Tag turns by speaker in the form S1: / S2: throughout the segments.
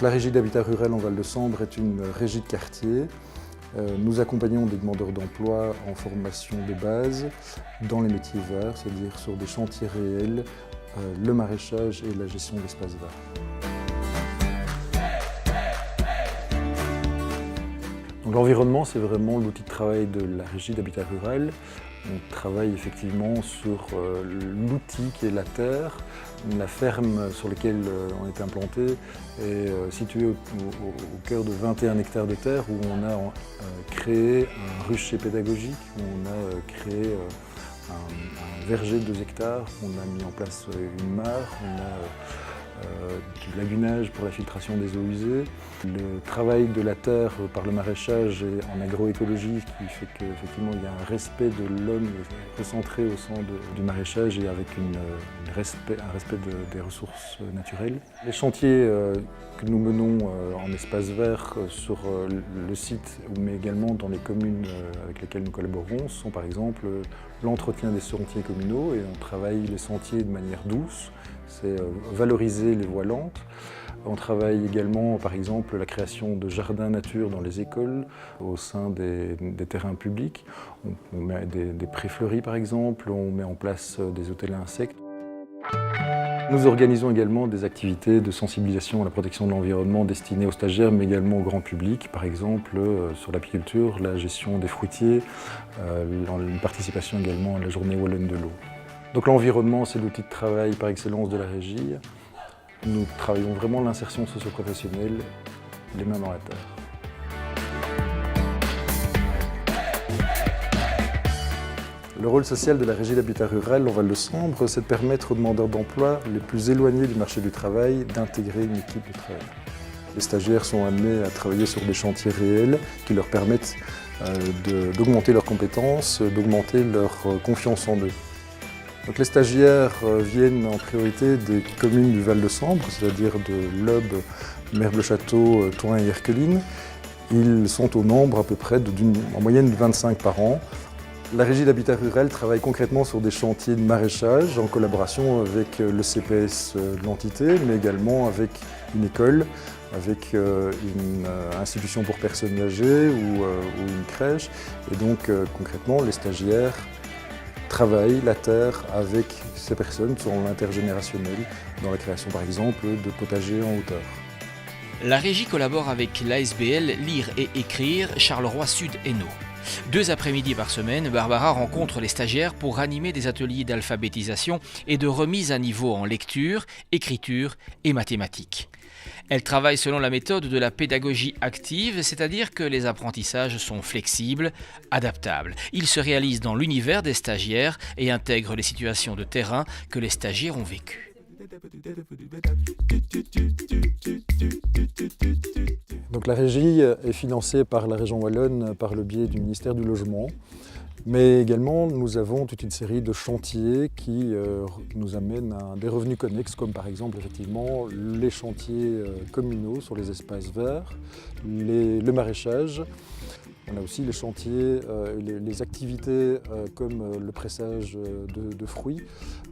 S1: la régie d'habitat rural en Val-de-Sambre est une régie de quartier. Nous accompagnons des demandeurs d'emploi en formation de base dans les métiers verts, c'est-à-dire sur des chantiers réels, le maraîchage et la gestion d'espaces verts. L'environnement, c'est vraiment l'outil de travail de la régie d'habitat rural. On travaille effectivement sur l'outil qui est la terre. La ferme sur laquelle on est implanté est située au cœur de 21 hectares de terre où on a créé un rucher pédagogique, où on a créé un verger de 2 hectares, on a mis en place une mare, on a du lagunage pour la filtration des eaux usées. Le travail de la terre par le maraîchage et en agroécologie qui fait qu'effectivement il y a un respect de l'homme recentré au sein du maraîchage et avec un respect des ressources naturelles. Les chantiers que nous menons en espace vert sur le site mais également dans les communes avec lesquelles nous collaborons sont par exemple l'entretien des sentiers communaux et on travaille les sentiers de manière douce. C'est valoriser les voies lentes. On travaille également, par exemple, la création de jardins nature dans les écoles, au sein des terrains publics. On met des prés fleuris, par exemple, on met en place des hôtels à insectes. Nous organisons également des activités de sensibilisation à la protection de l'environnement destinées aux stagiaires, mais également au grand public, par exemple sur l'apiculture, la gestion des fruitiers, une participation également à la journée wallonne de l'eau. Donc l'environnement, c'est l'outil de travail par excellence de la régie. Nous travaillons vraiment l'insertion socio-professionnelle, les mains dans la terre. Le rôle social de la régie d'habitat rural en Val-de-Sambre, c'est de permettre aux demandeurs d'emploi les plus éloignés du marché du travail d'intégrer une équipe de travail. Les stagiaires sont amenés à travailler sur des chantiers réels qui leur permettent d'augmenter leurs compétences, d'augmenter leur confiance en eux. Donc les stagiaires viennent en priorité des communes du Val-de-Sambre, c'est-à-dire de Lobbes, Merble-Château, Thoin et Erqueline. Ils sont au nombre à peu près en moyenne de 25 par an. La régie d'habitat rural travaille concrètement sur des chantiers de maraîchage en collaboration avec le CPS de l'entité, mais également avec une école, avec une institution pour personnes âgées ou une crèche. Et donc concrètement, les stagiaires travaillent la terre avec ces personnes sur l'intergénérationnel, dans la création par exemple de potagers en hauteur.
S2: La régie collabore avec l'ASBL Lire et Écrire Charleroi-Sud-Hainaut. 2 après-midi par semaine, Barbara rencontre les stagiaires pour animer des ateliers d'alphabétisation et de remise à niveau en lecture, écriture et mathématiques. Elle travaille selon la méthode de la pédagogie active, c'est-à-dire que les apprentissages sont flexibles, adaptables. Ils se réalisent dans l'univers des stagiaires et intègrent les situations de terrain que les stagiaires ont vécues.
S1: Donc la régie est financée par la région wallonne par le biais du ministère du Logement. Mais également, nous avons toute une série de chantiers qui nous amènent à des revenus connexes, comme par exemple effectivement les chantiers communaux sur les espaces verts, le maraîchage. On a aussi les chantiers, les activités comme le pressage de fruits.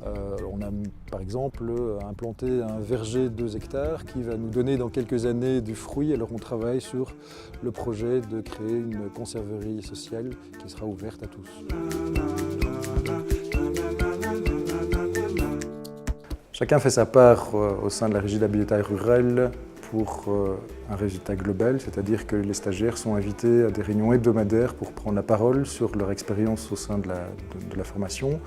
S1: On a par exemple implanté un verger de 2 hectares qui va nous donner dans quelques années du fruit. Alors on travaille sur le projet de créer une conserverie sociale qui sera ouverte à tous. Chacun fait sa part au sein de la régie d'habitat rural pour un résultat global, c'est-à-dire que les stagiaires sont invités à des réunions hebdomadaires pour prendre la parole sur leur expérience au sein de la formation,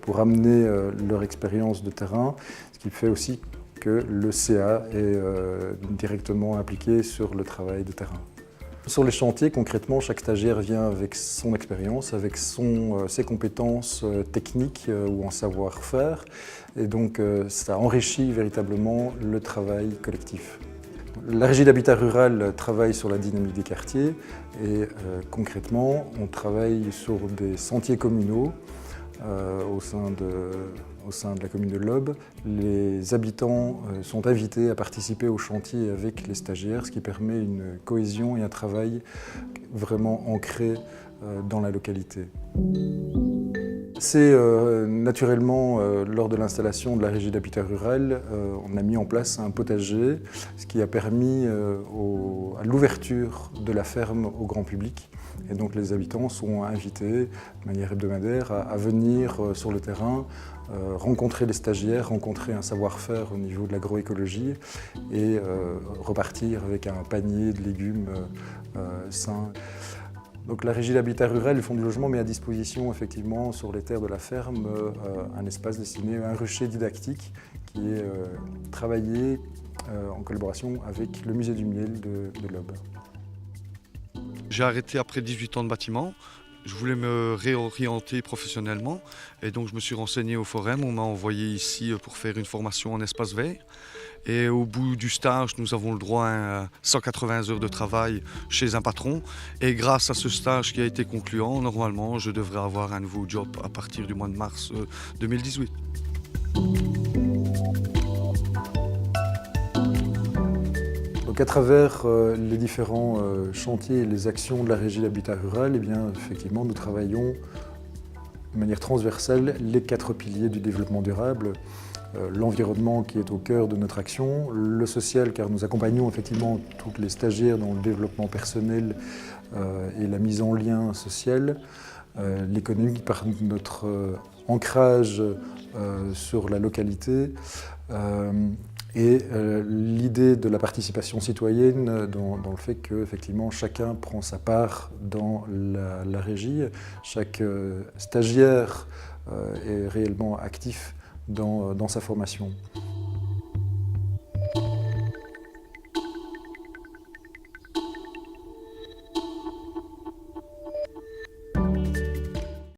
S1: pour amener leur expérience de terrain, ce qui fait aussi que le CA est directement impliqué sur le travail de terrain. Sur les chantiers, concrètement, chaque stagiaire vient avec son expérience, avec ses compétences techniques ou en savoir-faire, et donc ça enrichit véritablement le travail collectif. La régie d'habitat rural travaille sur la dynamique des quartiers et concrètement, on travaille sur des sentiers communaux au sein de la commune de Lobbes. Les habitants sont invités à participer au chantier avec les stagiaires, ce qui permet une cohésion et un travail vraiment ancré dans la localité. C'est naturellement, lors de l'installation de la régie d'habitat rural, on a mis en place un potager, ce qui a permis à l'ouverture de la ferme au grand public. Et donc les habitants sont invités de manière hebdomadaire à venir sur le terrain, rencontrer les stagiaires, rencontrer un savoir-faire au niveau de l'agroécologie et repartir avec un panier de légumes sains. Donc la régie d'habitat rural, le fonds du logement met à disposition effectivement sur les terres de la ferme un espace destiné à un rucher didactique qui est travaillé en collaboration avec le musée du miel de l'Aube.
S3: J'ai arrêté après 18 ans de bâtiment. Je voulais me réorienter professionnellement et donc je me suis renseigné au Forum. On m'a envoyé ici pour faire une formation en espace vert. Et au bout du stage, nous avons le droit à 180 heures de travail chez un patron. Et grâce à ce stage qui a été concluant, normalement, je devrais avoir un nouveau job à partir du mois de mars 2018.
S1: Donc à travers les différents chantiers et les actions de la régie d'habitat rural, eh bien, effectivement, nous travaillons de manière transversale les 4 piliers du développement durable. L'environnement qui est au cœur de notre action, le social car nous accompagnons effectivement toutes les stagiaires dans le développement personnel et la mise en lien social, l'économie par notre ancrage sur la localité et l'idée de la participation citoyenne dans le fait que effectivement, chacun prend sa part dans la régie, chaque stagiaire est réellement actif dans sa formation.